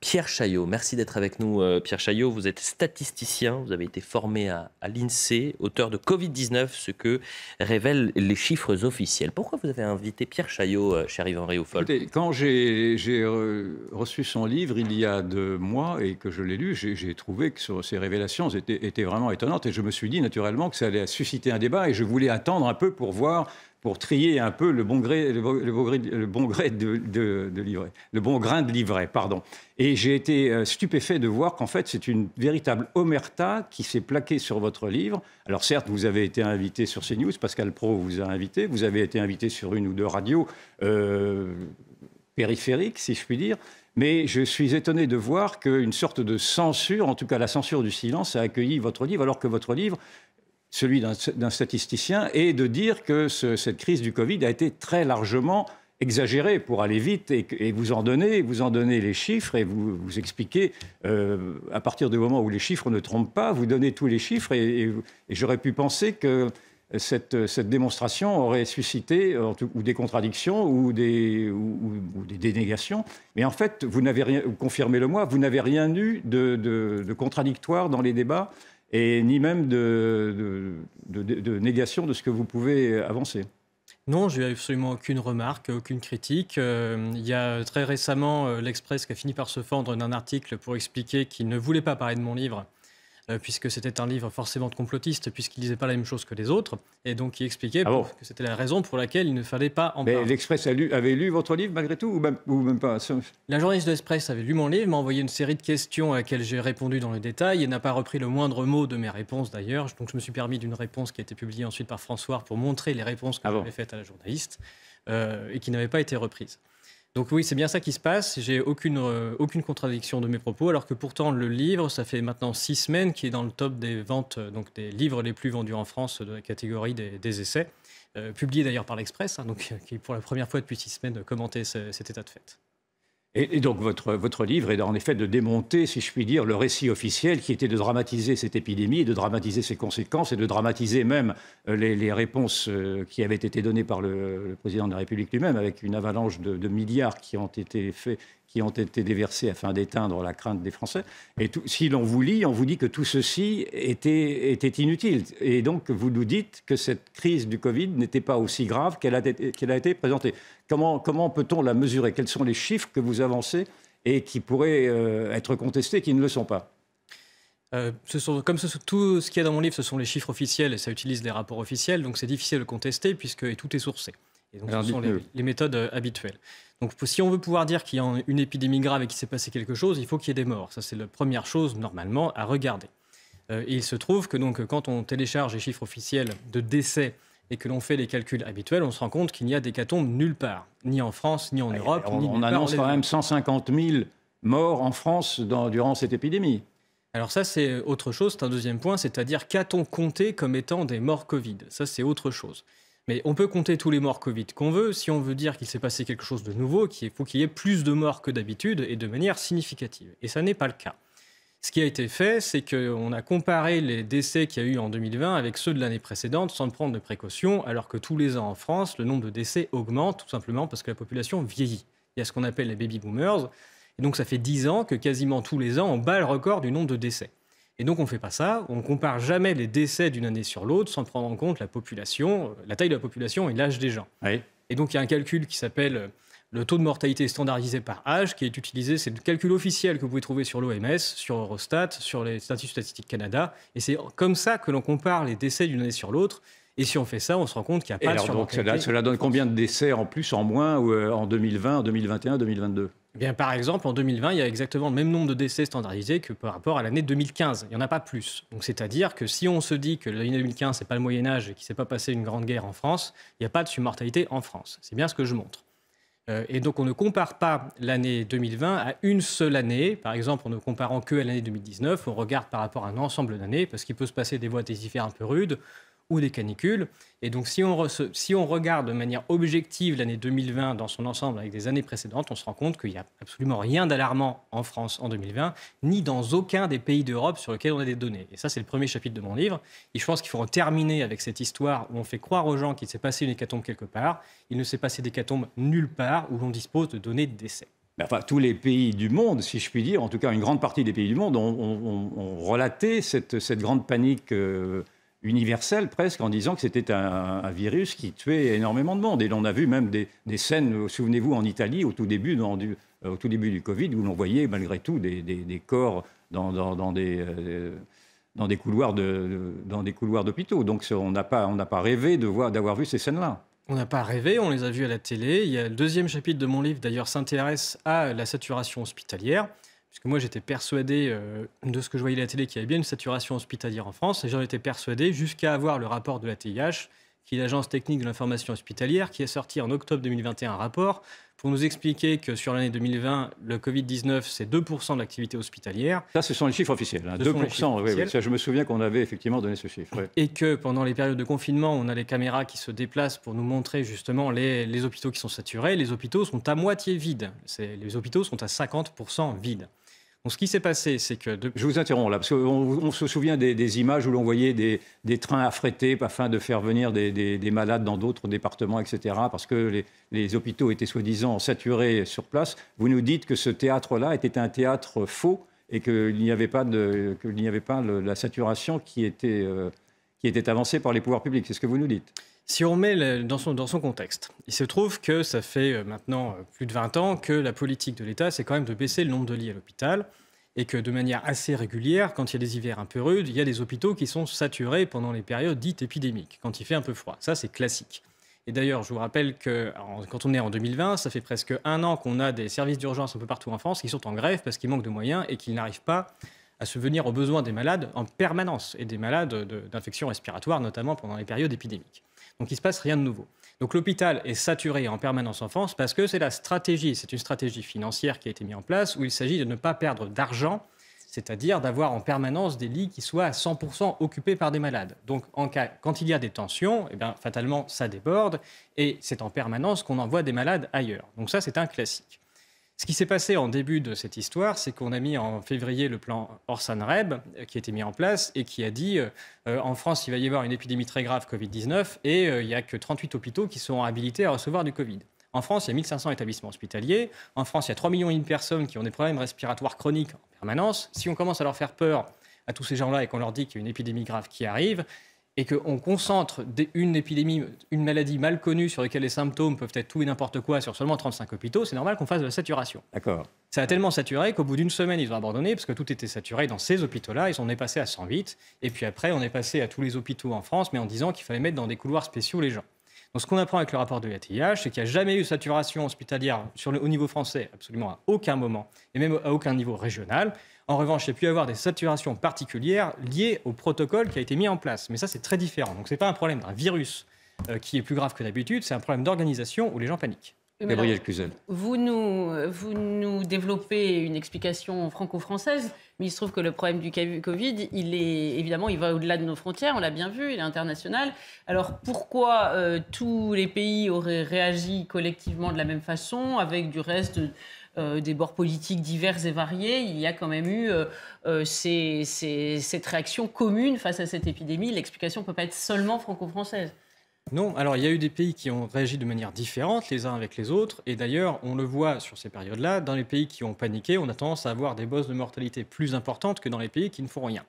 Pierre Chaillot. Merci d'être avec nous, Pierre Chaillot. Vous êtes statisticien, vous avez été formé à l'INSEE, auteur de Covid-19, ce que révèlent les chiffres officiels. Pourquoi vous avez invité Pierre Chaillot, cher Yvan Rioufol? Écoutez, quand j'ai reçu son livre il y a 2 mois et que je l'ai lu, j'ai trouvé que ces révélations étaient vraiment étonnantes et je me suis dit naturellement que ça allait susciter un débat et je voulais attendre un peu pour voir, pour trier un peu le bon gré, le bon gré de livret, le bon grain de livret, pardon. Et j'ai été stupéfait de voir qu'en fait c'est une véritable omerta qui s'est plaquée sur votre livre. Alors certes, vous avez été invité sur CNews, Pascal Praud vous a invité, vous avez été invité sur 1 ou 2 radios périphériques, si je puis dire. Mais je suis étonné de voir qu'une sorte de censure, en tout cas la censure du silence, a accueilli votre livre, alors que votre livre, celui d'un statisticien, est de dire que cette crise du Covid a été très largement exagérée pour aller vite et vous en donnez les chiffres et vous expliquez, à partir du moment où les chiffres ne trompent pas, vous donnez tous les chiffres et j'aurais pu penser que cette démonstration aurait suscité ou des contradictions ou des dénégations. Mais en fait, vous n'avez rien, confirmez-le moi, vous n'avez rien eu de contradictoire dans les débats et ni même de négation de ce que vous pouvez avancer. Non, j'ai absolument aucune remarque, aucune critique. Il y a très récemment l'Express qui a fini par se fendre d'un article pour expliquer qu'il ne voulait pas parler de mon livre, puisque c'était un livre forcément de complotiste, puisqu'il ne disait pas la même chose que les autres. Et donc, il expliquait que c'était la raison pour laquelle il ne fallait pas en parler. Mais l'Express avait lu votre livre malgré tout, ou même pas? La journaliste de l'Express avait lu mon livre, m'a envoyé une série de questions à laquelle j'ai répondu dans le détail et n'a pas repris le moindre mot de mes réponses d'ailleurs. Donc, je me suis permis d'une réponse qui a été publiée ensuite par François pour montrer les réponses que j'avais faites à la journaliste et qui n'avaient pas été reprises. Donc oui, c'est bien ça qui se passe. J'ai aucune contradiction de mes propos, alors que pourtant le livre, ça fait maintenant 6 semaines qu'il est dans le top des ventes, donc des livres les plus vendus en France de la catégorie des essais, publié d'ailleurs par l'Express, donc qui pour la première fois depuis 6 semaines commentait cet état de fait. Et donc votre livre est en effet de démonter, si je puis dire, le récit officiel qui était de dramatiser cette épidémie, et de dramatiser ses conséquences et de dramatiser même les réponses qui avaient été données par le président de la République lui-même, avec une avalanche de milliards qui ont été faits, qui ont été déversés afin d'éteindre la crainte des Français. Et si l'on vous lit, on vous dit que tout ceci était inutile. Et donc vous nous dites que cette crise du Covid n'était pas aussi grave qu'elle a été présentée. Comment peut-on la mesurer? Quels sont les chiffres que vous avancez et qui pourraient être contestés, qui ne le sont pas? Tout ce qu'il y a dans mon livre, ce sont les chiffres officiels et ça utilise des rapports officiels, donc c'est difficile de contester puisque tout est sourcé. Et donc ce sont les méthodes habituelles. Donc si on veut pouvoir dire qu'il y a une épidémie grave et qu'il s'est passé quelque chose, il faut qu'il y ait des morts. Ça, c'est la première chose normalement à regarder. Et il se trouve que donc, quand on télécharge les chiffres officiels de décès et que l'on fait les calculs habituels, on se rend compte qu'il n'y a d'hécatombe nulle part, ni en France, ni en Europe, ni nulle part. On annonce quand même 150 000 morts en France durant cette épidémie. Alors ça, c'est autre chose, c'est un deuxième point, c'est-à-dire qu'a-t-on compté comme étant des morts Covid? Ça, c'est autre chose. Mais on peut compter tous les morts Covid qu'on veut. Si on veut dire qu'il s'est passé quelque chose de nouveau, il faut qu'il y ait plus de morts que d'habitude et de manière significative. Et ça n'est pas le cas. Ce qui a été fait, c'est qu'on a comparé les décès qu'il y a eu en 2020 avec ceux de l'année précédente sans prendre de précautions, alors que tous les ans en France, le nombre de décès augmente tout simplement parce que la population vieillit. Il y a ce qu'on appelle les baby boomers. Et donc ça fait 10 ans que quasiment tous les ans, on bat le record du nombre de décès. Et donc on ne fait pas ça, on ne compare jamais les décès d'une année sur l'autre sans prendre en compte la population, la taille de la population et l'âge des gens. Oui. Et donc il y a un calcul qui s'appelle le taux de mortalité standardisé par âge qui est utilisé, c'est le calcul officiel que vous pouvez trouver sur l'OMS, sur Eurostat, sur les statistiques statistiques Canada. Et c'est comme ça que l'on compare les décès d'une année sur l'autre. Et si on fait ça, on se rend compte qu'il n'y a pas de surmortalité. Donc cela donne combien de décès en plus, en moins, en 2020, en 2021, 2022 ? Eh bien, par exemple, en 2020, il y a exactement le même nombre de décès standardisés que par rapport à l'année 2015. Il n'y en a pas plus. Donc, c'est-à-dire que si on se dit que l'année 2015, ce n'est pas le Moyen-Âge et qu'il ne s'est pas passé une grande guerre en France, il n'y a pas de surmortalité en France. C'est bien ce que je montre. Et donc, on ne compare pas l'année 2020 à une seule année. Par exemple, en ne comparant que à l'année 2019, on regarde par rapport à un ensemble d'années, parce qu'il peut se passer des voies testifères un peu rudes ou des canicules. Et donc, si on regarde de manière objective l'année 2020 dans son ensemble avec des années précédentes, on se rend compte qu'il n'y a absolument rien d'alarmant en France en 2020, ni dans aucun des pays d'Europe sur lesquels on a des données. Et ça, c'est le premier chapitre de mon livre. Et je pense qu'il faut en terminer avec cette histoire où on fait croire aux gens qu'il s'est passé une hécatombe quelque part. Il ne s'est passé d'hécatombe nulle part où l'on dispose de données de décès. Enfin, tous les pays du monde, si je puis dire, en tout cas une grande partie des pays du monde, ont relaté cette grande panique universelle presque, en disant que c'était un virus qui tuait énormément de monde. Et on a vu même des scènes, souvenez-vous, en Italie, au tout début du Covid, où l'on voyait malgré tout des corps dans des couloirs d'hôpitaux. Donc on n'a pas rêvé d'avoir vu ces scènes-là. On n'a pas rêvé, on les a vus à la télé. Il y a le deuxième chapitre de mon livre, d'ailleurs, s'intéresse à la saturation hospitalière. Puisque moi, j'étais persuadé de ce que je voyais à la télé qu'il y avait bien une saturation hospitalière en France. Et j'en étais persuadé jusqu'à avoir le rapport de la TIH, qui est l'Agence technique de l'information hospitalière, qui a sorti en octobre 2021 un rapport pour nous expliquer que sur l'année 2020, le Covid-19, c'est 2% de l'activité hospitalière. Ça, ce sont les chiffres officiels. 2%, oui, ça, je me souviens qu'on avait effectivement donné ce chiffre. Oui. Et que pendant les périodes de confinement, on a les caméras qui se déplacent pour nous montrer justement les hôpitaux qui sont saturés. Les hôpitaux sont à moitié vides. Les hôpitaux sont à 50% vides. Donc, ce qui s'est passé, c'est que... Je vous interromps là, parce qu'on se souvient des images où l'on voyait des trains affrétés afin de faire venir des malades dans d'autres départements, etc., parce que les hôpitaux étaient soi-disant saturés sur place. Vous nous dites que ce théâtre-là était un théâtre faux et qu'il n'y avait pas la saturation qui était avancée par les pouvoirs publics. C'est ce que vous nous dites. Si on met dans son contexte, il se trouve que ça fait maintenant plus de 20 ans que la politique de l'État, c'est quand même de baisser le nombre de lits à l'hôpital et que de manière assez régulière, quand il y a des hivers un peu rudes, il y a des hôpitaux qui sont saturés pendant les périodes dites épidémiques, quand il fait un peu froid. Ça, c'est classique. Et d'ailleurs, je vous rappelle que quand on est en 2020, ça fait presque 1 an qu'on a des services d'urgence un peu partout en France qui sont en grève parce qu'ils manquent de moyens et qu'ils n'arrivent pas à subvenir aux besoins des malades en permanence et des malades d'infections respiratoires, notamment pendant les périodes épidémiques. Donc il ne se passe rien de nouveau. Donc l'hôpital est saturé en permanence en France parce que c'est une stratégie financière qui a été mise en place où il s'agit de ne pas perdre d'argent, c'est-à-dire d'avoir en permanence des lits qui soient à 100% occupés par des malades. Donc quand il y a des tensions, eh bien, fatalement ça déborde et c'est en permanence qu'on envoie des malades ailleurs. Donc ça c'est un classique. Ce qui s'est passé en début de cette histoire, c'est qu'on a mis en février le plan Orsan-REB qui a été mis en place et qui a dit en France, il va y avoir une épidémie très grave Covid-19 et il n'y a que 38 hôpitaux qui sont habilités à recevoir du Covid. En France, il y a 1500 établissements hospitaliers. En France, il y a 3,5 millions de personnes qui ont des problèmes respiratoires chroniques en permanence. Si on commence à leur faire peur à tous ces gens-là et qu'on leur dit qu'il y a une épidémie grave qui arrive, et qu'on concentre une épidémie, une maladie mal connue sur laquelle les symptômes peuvent être tout et n'importe quoi sur seulement 35 hôpitaux, c'est normal qu'on fasse de la saturation. D'accord. Ça a tellement saturé qu'au bout d'une semaine, ils ont abandonné parce que tout était saturé dans ces hôpitaux-là. On est passé à 108. Et puis après, on est passé à tous les hôpitaux en France, mais en disant qu'il fallait mettre dans des couloirs spéciaux les gens. Donc ce qu'on apprend avec le rapport de la TIH, c'est qu'il n'y a jamais eu de saturation hospitalière au niveau français, absolument à aucun moment, et même à aucun niveau régional. En revanche, il y a pu y avoir des saturations particulières liées au protocole qui a été mis en place. Mais ça, c'est très différent. Donc, ce n'est pas un problème d'un virus qui est plus grave que d'habitude, c'est un problème d'organisation où les gens paniquent. Gabriel Cluzel. Vous nous développez une explication franco-française, mais il se trouve que le problème du Covid, il va au-delà de nos frontières, on l'a bien vu, il est international. Alors pourquoi tous les pays auraient réagi collectivement de la même façon, avec du reste des bords politiques divers et variés? Il y a quand même eu cette réaction commune face à cette épidémie. L'explication ne peut pas être seulement franco-française. Non, alors il y a eu des pays qui ont réagi de manière différente les uns avec les autres. Et d'ailleurs, on le voit sur ces périodes-là, dans les pays qui ont paniqué, on a tendance à avoir des bosses de mortalité plus importantes que dans les pays qui ne font rien.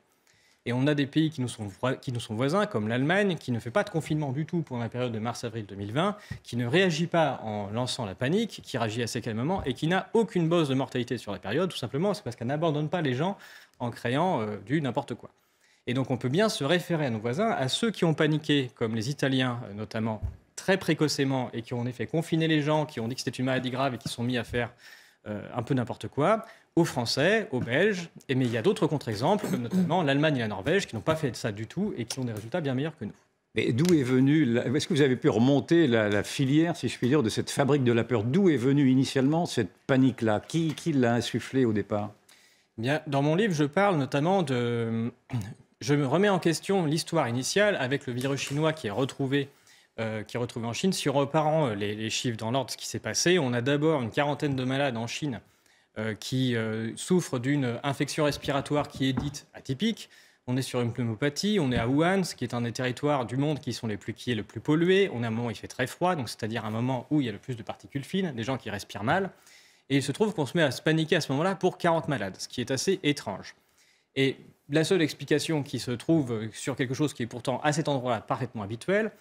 Et on a des pays qui nous sont voisins, comme l'Allemagne, qui ne fait pas de confinement du tout pendant la période de mars-avril 2020, qui ne réagit pas en lançant la panique, qui réagit assez calmement et qui n'a aucune bosse de mortalité sur la période. Tout simplement, c'est parce qu'elle n'abandonne pas les gens en créant du n'importe quoi. Et donc, on peut bien se référer à nos voisins, à ceux qui ont paniqué, comme les Italiens notamment, très précocement, et qui ont en effet confiné les gens, qui ont dit que c'était une maladie grave et qui sont mis à faire un peu n'importe quoi, aux Français, aux Belges, mais il y a d'autres contre-exemples, comme notamment l'Allemagne et la Norvège, qui n'ont pas fait ça du tout et qui ont des résultats bien meilleurs que nous. Mais d'où est venue, est-ce que vous avez pu remonter la filière, si je puis dire, de cette fabrique de la peur? D'où est venue initialement cette panique-là? Qui l'a insufflée au départ? Bien, dans mon livre, je parle notamment je me remets en question l'histoire initiale avec le virus chinois qui est retrouvé en Chine. Si on reprend les chiffres dans l'ordre de ce qui s'est passé, on a d'abord une quarantaine de malades en Chine qui souffrent d'une infection respiratoire qui est dite atypique. On est sur une pneumopathie, on est à Wuhan, ce qui est un des territoires du monde qui est le plus pollué. On est à un moment où il fait très froid, donc c'est-à-dire un moment où il y a le plus de particules fines, des gens qui respirent mal. Et il se trouve qu'on se met à se paniquer à ce moment-là pour 40 malades, ce qui est assez étrange. Et la seule explication qui se trouve sur quelque chose qui est pourtant à cet endroit-là parfaitement habituel,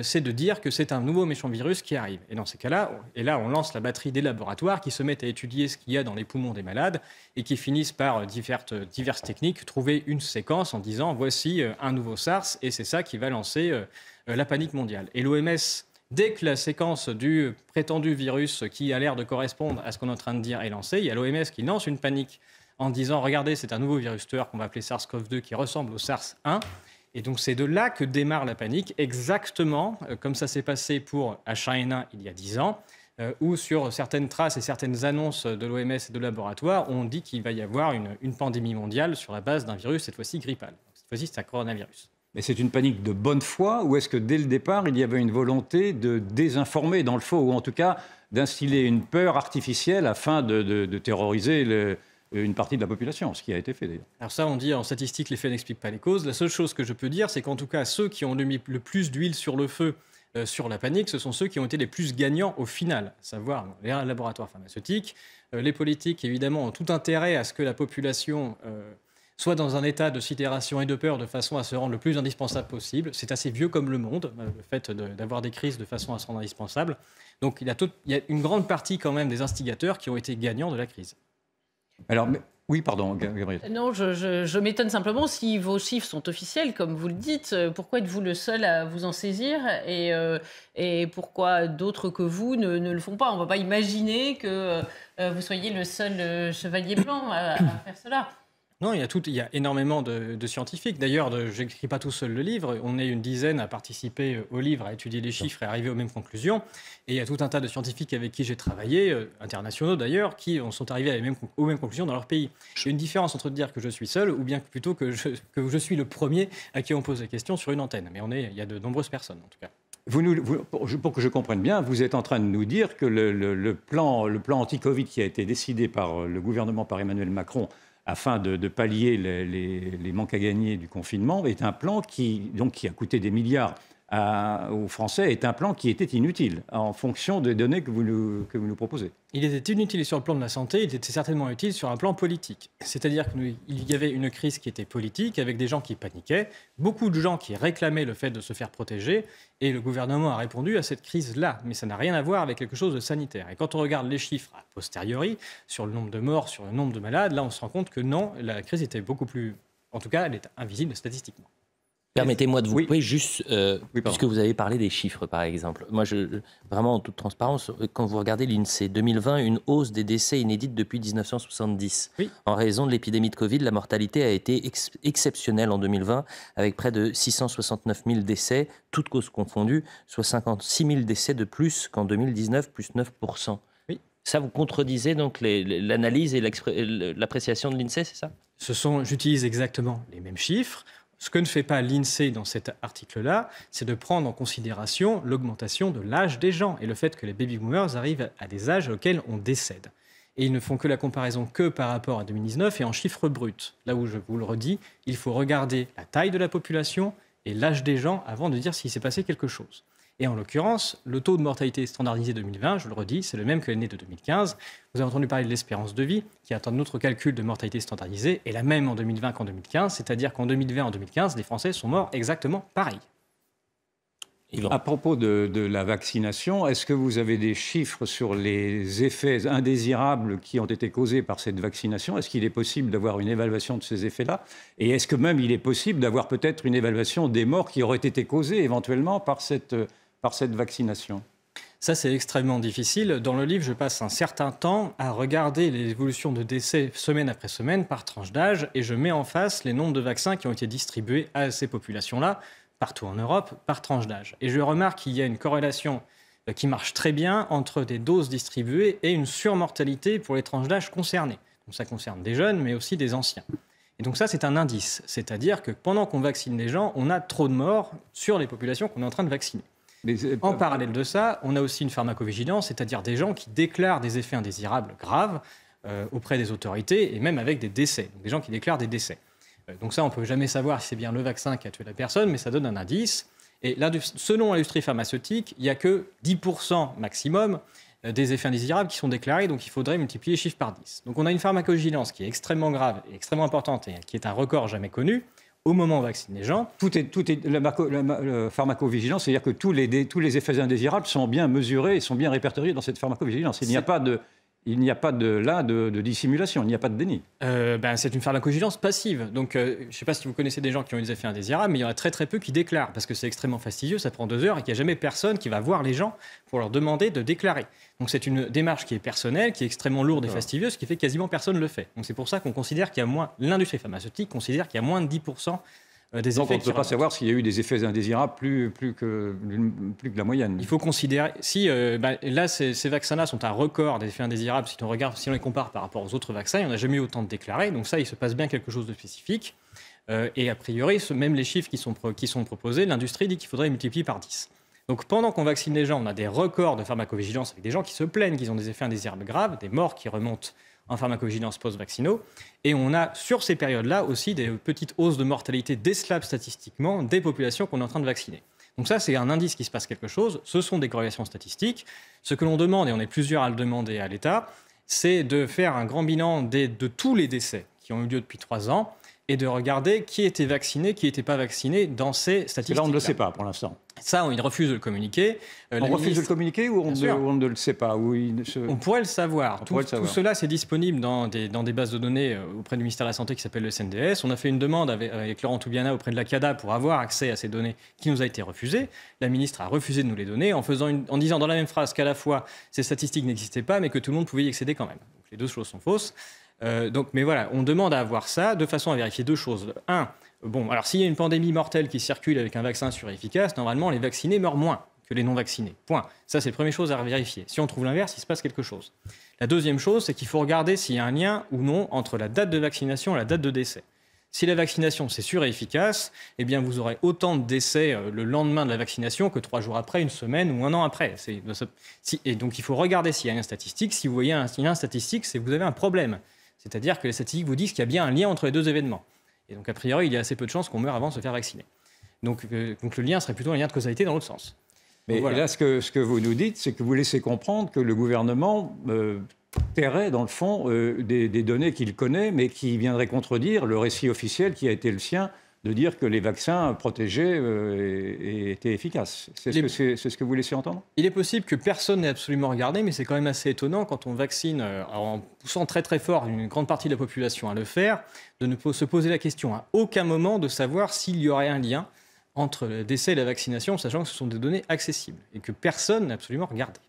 c'est de dire que c'est un nouveau méchant virus qui arrive. Et dans ces cas-là, on lance la batterie des laboratoires qui se mettent à étudier ce qu'il y a dans les poumons des malades et qui finissent par diverses techniques trouver une séquence en disant voici un nouveau SARS et c'est ça qui va lancer la panique mondiale. Et l'OMS, dès que la séquence du prétendu virus qui a l'air de correspondre à ce qu'on est en train de dire est lancée, il y a l'OMS qui lance une panique en disant regardez, c'est un nouveau virus tueur qu'on va appeler SARS-CoV-2 qui ressemble au SARS-1. Et donc, c'est de là que démarre la panique, exactement comme ça s'est passé pour H1N1 il y a 10 ans, où sur certaines traces et certaines annonces de l'OMS et de laboratoires, on dit qu'il va y avoir une pandémie mondiale sur la base d'un virus, cette fois-ci grippal. Cette fois-ci, c'est un coronavirus. Mais c'est une panique de bonne foi ou est-ce que dès le départ, il y avait une volonté de désinformer dans le faux ou en tout cas d'instiller une peur artificielle afin de terroriser une partie de la population, ce qui a été fait d'ailleurs. Alors ça, on dit en statistique, les faits n'expliquent pas les causes. La seule chose que je peux dire, c'est qu'en tout cas, ceux qui ont mis le plus d'huile sur le feu sur la panique, ce sont ceux qui ont été les plus gagnants au final, à savoir les laboratoires pharmaceutiques. Les politiques, évidemment, ont tout intérêt à ce que la population soit dans un état de sidération et de peur de façon à se rendre le plus indispensable possible. C'est assez vieux comme le monde, le fait d'avoir des crises de façon à se rendre indispensable. Donc il y a une grande partie quand même des instigateurs qui ont été gagnants de la crise. Alors, oui, pardon, Gabriel. Non, je m'étonne simplement si vos chiffres sont officiels, comme vous le dites. Pourquoi êtes-vous le seul à vous en saisir et pourquoi d'autres que vous ne le font pas? On ne va pas imaginer que vous soyez le seul chevalier blanc à faire cela. Non, il y a énormément de scientifiques. D'ailleurs, je n'écris pas tout seul le livre. On est une dizaine à participer au livre, à étudier les chiffres et à arriver aux mêmes conclusions. Et il y a tout un tas de scientifiques avec qui j'ai travaillé, internationaux d'ailleurs, qui sont arrivés aux mêmes conclusions dans leur pays. Il y a une différence entre dire que je suis seul ou bien plutôt que je suis le premier à qui on pose la question sur une antenne. Mais il y a de nombreuses personnes en tout cas. Pour que je comprenne bien, vous êtes en train de nous dire que le plan anti-Covid qui a été décidé par le gouvernement, par Emmanuel Macron, afin de pallier les manques à gagner du confinement, est un plan qui a coûté des milliards aux Français, est un plan qui était inutile en fonction des données que vous nous proposez. Il était inutile sur le plan de la santé, il était certainement utile sur un plan politique. C'est-à-dire qu'il y avait une crise qui était politique, avec des gens qui paniquaient, beaucoup de gens qui réclamaient le fait de se faire protéger, et le gouvernement a répondu à cette crise-là. Mais ça n'a rien à voir avec quelque chose de sanitaire. Et quand on regarde les chiffres a posteriori, sur le nombre de morts, sur le nombre de malades, là on se rend compte que non, la crise était beaucoup plus... En tout cas, elle est invisible statistiquement. Permettez-moi de vous couper oui. juste, puisque vous avez parlé des chiffres, par exemple. Moi, vraiment, en toute transparence, quand vous regardez l'INSEE, 2020, une hausse des décès inédite depuis 1970. Oui. En raison de l'épidémie de Covid, la mortalité a été exceptionnelle en 2020, avec près de 669 000 décès, toutes causes confondues, soit 56 000 décès de plus qu'en 2019, plus 9%. Oui. Ça, vous contredisez donc l'analyse et l'appréciation de l'INSEE, c'est ça ? J'utilise exactement les mêmes chiffres. Ce que ne fait pas l'INSEE dans cet article-là, c'est de prendre en considération l'augmentation de l'âge des gens et le fait que les baby-boomers arrivent à des âges auxquels on décède. Et ils ne font que la comparaison que par rapport à 2019 et en chiffres bruts. Là où je vous le redis, il faut regarder la taille de la population et l'âge des gens avant de dire s'il s'est passé quelque chose. Et en l'occurrence, le taux de mortalité standardisé 2020, je le redis, c'est le même que l'année de 2015. Vous avez entendu parler de l'espérance de vie, qui est un autre calcul de mortalité standardisée, et la même en 2020 qu'en 2015, c'est-à-dire qu'en 2020 et en 2015, les Français sont morts exactement pareil. À propos de la vaccination, est-ce que vous avez des chiffres sur les effets indésirables qui ont été causés par cette vaccination? Est-ce qu'il est possible d'avoir une évaluation de ces effets-là? Et est-ce que même il est possible d'avoir peut-être une évaluation des morts qui auraient été causées éventuellement par cette vaccination? Ça, c'est extrêmement difficile. Dans le livre, je passe un certain temps à regarder l'évolution de décès semaine après semaine par tranche d'âge et je mets en face les nombres de vaccins qui ont été distribués à ces populations-là, partout en Europe, par tranche d'âge. Et je remarque qu'il y a une corrélation qui marche très bien entre des doses distribuées et une surmortalité pour les tranches d'âge concernées. Donc ça concerne des jeunes, mais aussi des anciens. Et donc ça, c'est un indice. C'est-à-dire que pendant qu'on vaccine les gens, on a trop de morts sur les populations qu'on est en train de vacciner. En parallèle de ça, on a aussi une pharmacovigilance, c'est-à-dire des gens qui déclarent des effets indésirables graves auprès des autorités et même avec des décès. Donc des gens qui déclarent des décès. Donc ça, on ne peut jamais savoir si c'est bien le vaccin qui a tué la personne, mais ça donne un indice. Et là, selon l'industrie pharmaceutique, il n'y a que 10% maximum des effets indésirables qui sont déclarés, donc il faudrait multiplier les chiffres par 10. Donc on a une pharmacovigilance qui est extrêmement grave et extrêmement importante et qui est un record jamais connu. Au moment où on vaccine les gens. La pharmacovigilance, c'est-à-dire que tous les effets indésirables sont bien mesurés et sont bien répertoriés dans cette pharmacovigilance. Il n'y a pas de dissimulation, il n'y a pas de déni. C'est une pharmacovigilance passive. Donc, je ne sais pas si vous connaissez des gens qui ont eu des effets indésirables, mais il y en a très très peu qui déclarent, parce que c'est extrêmement fastidieux, ça prend 2 heures et qu'il n'y a jamais personne qui va voir les gens pour leur demander de déclarer. Donc c'est une démarche qui est personnelle, qui est extrêmement lourde et fastidieuse, ce qui fait que quasiment personne ne le fait. Donc c'est pour ça qu'on considère qu'il y a moins, l'industrie pharmaceutique considère qu'il y a moins de 10% des effets. Donc on ne peut pas savoir s'il y a eu des effets indésirables plus que la moyenne. Il faut considérer, là ces vaccins-là sont un record des effets indésirables, si on les compare par rapport aux autres vaccins, il n'y en a jamais eu autant de déclarés, donc ça il se passe bien quelque chose de spécifique. Et a priori, même les chiffres qui sont proposés, l'industrie dit qu'il faudrait multiplier par 10. Donc pendant qu'on vaccine les gens, on a des records de pharmacovigilance avec des gens qui se plaignent qu'ils ont des effets indésirables graves, des morts qui remontent en pharmacovigilance post-vaccinaux. Et on a sur ces périodes-là aussi des petites hausses de mortalité décelables statistiquement des populations qu'on est en train de vacciner. Donc ça, c'est un indice qu'il se passe quelque chose. Ce sont des corrélations statistiques. Ce que l'on demande, et on est plusieurs à le demander à l'État, c'est de faire un grand bilan de tous les décès qui ont eu lieu depuis 3 ans et de regarder qui était vacciné, qui n'était pas vacciné dans ces statistiques. Là, on ne le sait pas pour l'instant. Ça, il refuse de le communiquer. On refuse de le communiquer ou on ne le sait pas On pourrait le savoir. Tout cela, c'est disponible dans des bases de données auprès du ministère de la Santé qui s'appelle le SNDS. On a fait une demande avec Laurent Toubiana auprès de la CADA pour avoir accès à ces données qui nous a été refusée. La ministre a refusé de nous les donner en disant dans la même phrase qu'à la fois ces statistiques n'existaient pas mais que tout le monde pouvait y accéder quand même. Donc, les deux choses sont fausses. Mais voilà, on demande à avoir ça de façon à vérifier 2 choses. Alors s'il y a une pandémie mortelle qui circule avec un vaccin efficace, normalement les vaccinés meurent moins que les non-vaccinés. Point. Ça, c'est la première chose à vérifier. Si on trouve l'inverse, il se passe quelque chose. La deuxième chose, c'est qu'il faut regarder s'il y a un lien ou non entre la date de vaccination et la date de décès. Si la vaccination, c'est sûr et efficace, eh bien vous aurez autant de décès le lendemain de la vaccination que 3 jours après, 1 semaine ou 1 an après. Et donc il faut regarder s'il y a un lien statistique. Si vous voyez un lien statistique, c'est que vous avez un problème. C'est-à-dire que les statistiques vous disent qu'il y a bien un lien entre les 2 événements. Et donc, a priori, il y a assez peu de chances qu'on meure avant de se faire vacciner. Donc le lien serait plutôt un lien de causalité dans l'autre sens. Mais voilà. Là, ce que vous nous dites, c'est que vous laissez comprendre que le gouvernement tairait, dans le fond, des données qu'il connaît, mais qui viendraient contredire le récit officiel qui a été le sien de dire que les vaccins protégeaient étaient efficaces. C'est ce que vous laissez entendre ? Il est possible que personne n'ait absolument regardé, mais c'est quand même assez étonnant quand on vaccine en poussant très très fort une grande partie de la population à le faire, de ne se poser la question à aucun moment de savoir s'il y aurait un lien entre le décès et la vaccination, sachant que ce sont des données accessibles et que personne n'a absolument regardé.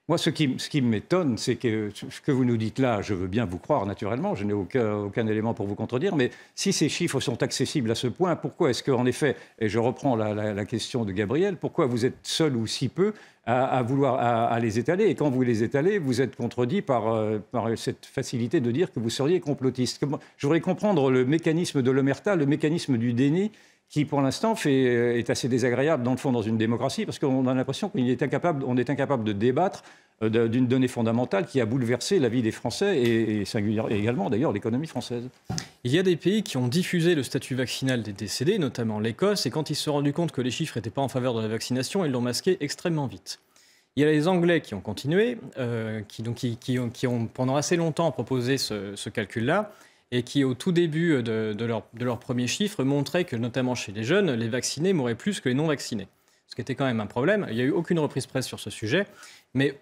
Moi, ce qui m'étonne, c'est que ce que vous nous dites là, je veux bien vous croire naturellement, je n'ai aucun élément pour vous contredire, mais si ces chiffres sont accessibles à ce point, pourquoi est-ce qu'en effet, et je reprends la question de Gabriel, pourquoi vous êtes seul ou si peu à vouloir les étaler ? Et quand vous les étalez, vous êtes contredit par cette facilité de dire que vous seriez complotiste. Je voudrais comprendre le mécanisme de l'omerta, le mécanisme du déni, qui pour l'instant est assez désagréable dans le fond dans une démocratie, parce qu'on a l'impression qu'on est incapable de débattre d'une donnée fondamentale qui a bouleversé la vie des Français et également d'ailleurs l'économie française. Il y a des pays qui ont diffusé le statut vaccinal des décédés, notamment l'Écosse, et quand ils se sont rendus compte que les chiffres n'étaient pas en faveur de la vaccination, ils l'ont masqué extrêmement vite. Il y a les Anglais qui ont continué, qui ont pendant assez longtemps proposé ce calcul-là, et qui, au tout début de leur premier chiffre, montraient que, notamment chez les jeunes, les vaccinés mouraient plus que les non-vaccinés. Ce qui était quand même un problème. Il n'y a eu aucune reprise presse sur ce sujet, mais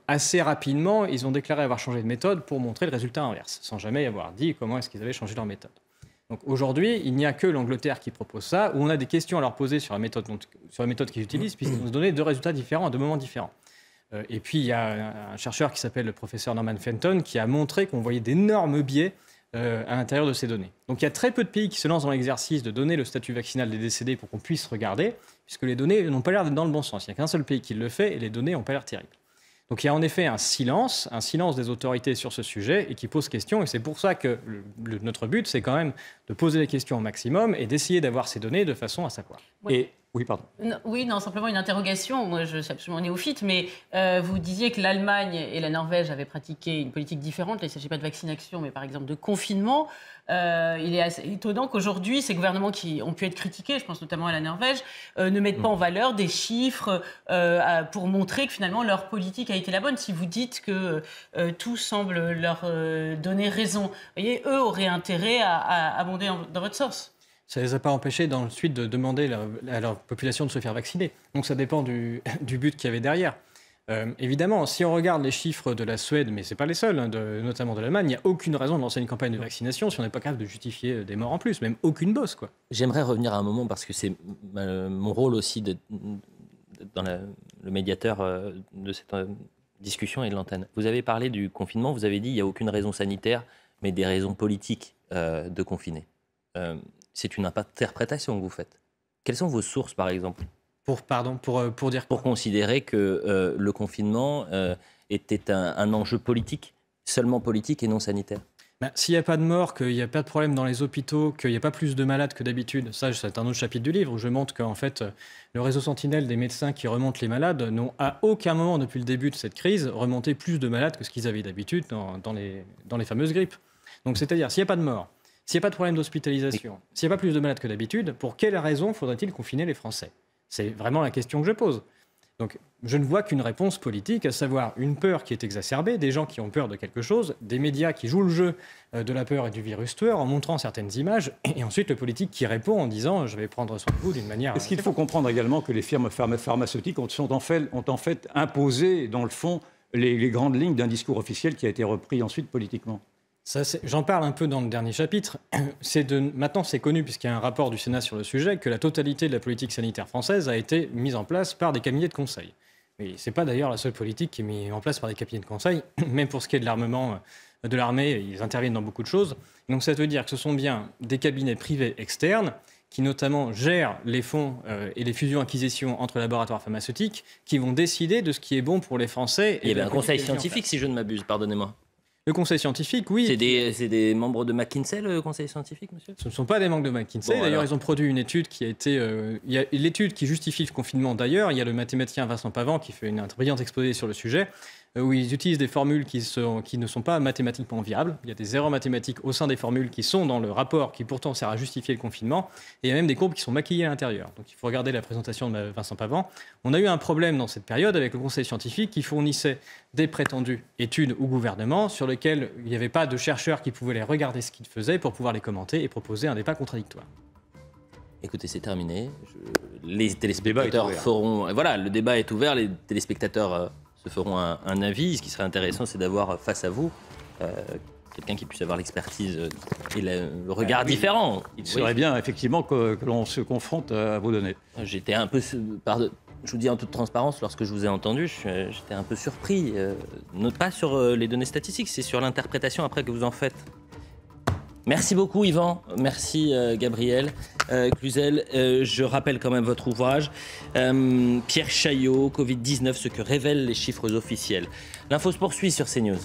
assez rapidement, ils ont déclaré avoir changé de méthode pour montrer le résultat inverse, sans jamais avoir dit comment est-ce qu'ils avaient changé leur méthode. Donc aujourd'hui, il n'y a que l'Angleterre qui propose ça, où on a des questions à leur poser sur la méthode qu'ils utilisent, puisqu'ils nous donnaient 2 résultats différents à 2 moments différents. Et puis, il y a un chercheur qui s'appelle le professeur Norman Fenton, qui a montré qu'on voyait d'énormes biais à l'intérieur de ces données. Donc il y a très peu de pays qui se lancent dans l'exercice de donner le statut vaccinal des décédés pour qu'on puisse regarder, puisque les données n'ont pas l'air d'être dans le bon sens. Il n'y a qu'un seul pays qui le fait et les données n'ont pas l'air terribles. Donc il y a en effet un silence des autorités sur ce sujet et qui pose question. Et c'est pour ça que notre but, c'est quand même de poser les questions au maximum et d'essayer d'avoir ces données de façon à savoir. Et Oui, pardon. Non, simplement une interrogation. Moi, je suis absolument néophyte, mais vous disiez que l'Allemagne et la Norvège avaient pratiqué une politique différente. Là, il ne s'agit pas de vaccination, mais par exemple de confinement. Il est assez étonnant qu'aujourd'hui, ces gouvernements qui ont pu être critiqués, je pense notamment à la Norvège, ne mettent pas en valeur des chiffres pour montrer que finalement leur politique a été la bonne. Si vous dites que tout semble leur donner raison, vous voyez, eux auraient intérêt à abonder dans votre sauce. Ça ne les a pas empêchés d'ensuite de demander à leur population de se faire vacciner. Donc ça dépend du but qu'il y avait derrière. Évidemment, si on regarde les chiffres de la Suède, mais ce n'est pas les seuls, notamment de l'Allemagne, il n'y a aucune raison de lancer une campagne de vaccination si on n'est pas capable de justifier des morts en plus, même aucune bosse, quoi. J'aimerais revenir à un moment, parce que c'est mon rôle aussi dans le médiateur de cette discussion et de l'antenne. Vous avez parlé du confinement, vous avez dit qu'il n'y a aucune raison sanitaire, mais des raisons politiques de confiner. C'est une interprétation que vous faites. Quelles sont vos sources, par exemple ? Pour dire quoi ? Pour considérer que le confinement était un enjeu politique, seulement politique et non sanitaire. S'il n'y a pas de morts, qu'il n'y a pas de problème dans les hôpitaux, qu'il n'y a pas plus de malades que d'habitude, ça c'est un autre chapitre du livre où je montre qu'en fait le réseau Sentinelle des médecins qui remontent les malades n'ont à aucun moment depuis le début de cette crise remonté plus de malades que ce qu'ils avaient d'habitude dans les fameuses grippes. Donc c'est-à-dire s'il n'y a pas de morts, s'il n'y a pas de problème d'hospitalisation, s'il n'y a pas plus de malades que d'habitude, pour quelle raison faudrait-il confiner les Français ? C'est vraiment la question que je pose. Donc, je ne vois qu'une réponse politique, à savoir une peur qui est exacerbée, des gens qui ont peur de quelque chose, des médias qui jouent le jeu de la peur et du virus tueur en montrant certaines images, et ensuite le politique qui répond en disant « je vais prendre soin de vous d'une manière… » Est-ce qu'il faut comprendre également que les firmes pharmaceutiques ont en fait imposé, dans le fond, les grandes lignes d'un discours officiel qui a été repris ensuite politiquement ? J'en parle un peu dans le dernier chapitre. Maintenant, c'est connu, puisqu'il y a un rapport du Sénat sur le sujet, que la totalité de la politique sanitaire française a été mise en place par des cabinets de conseil. Mais ce n'est pas d'ailleurs la seule politique qui est mise en place par des cabinets de conseil. Même pour ce qui est de l'armement de l'armée, ils interviennent dans beaucoup de choses. Donc ça veut dire que ce sont bien des cabinets privés externes qui notamment gèrent les fonds et les fusions-acquisitions entre laboratoires pharmaceutiques, qui vont décider de ce qui est bon pour les Français. Il y avait un conseil scientifique, si je ne m'abuse, pardonnez-moi. Le conseil scientifique, oui. C'est des membres de McKinsey, le conseil scientifique, monsieur ? Ce ne sont pas des membres de McKinsey. Bon, d'ailleurs, alors. ils ont produit une étude qui a été… il y a l'étude qui justifie le confinement, d'ailleurs. Il y a le mathématicien Vincent Pavant qui fait un brillant exposé sur le sujet, où ils utilisent des formules qui ne sont pas mathématiquement viables. Il y a des erreurs mathématiques au sein des formules qui sont dans le rapport, qui pourtant sert à justifier le confinement. Et il y a même des courbes qui sont maquillées à l'intérieur. Donc il faut regarder la présentation de Vincent Pavant. On a eu un problème dans cette période avec le conseil scientifique qui fournissait des prétendues études au gouvernement sur lesquelles il n'y avait pas de chercheurs qui pouvaient les regarder ce qu'ils faisaient pour pouvoir les commenter et proposer un débat contradictoire. Écoutez, c'est terminé. Les téléspectateurs feront… Voilà, le débat est ouvert. Les téléspectateurs se feront un avis. Ce qui serait intéressant, c'est d'avoir face à vous quelqu'un qui puisse avoir l'expertise et le regard différent. Il serait bien, effectivement, que l'on se confronte à vos données. J'étais un peu… Je vous dis en toute transparence, lorsque je vous ai entendu, j'étais un peu surpris. Pas sur les données statistiques, c'est sur l'interprétation après que vous en faites. Merci beaucoup Yvan, merci Gabriel Cluzel. Je rappelle quand même votre ouvrage, Pierre Chaillot, Covid-19, ce que révèlent les chiffres officiels. L'info se poursuit sur CNews.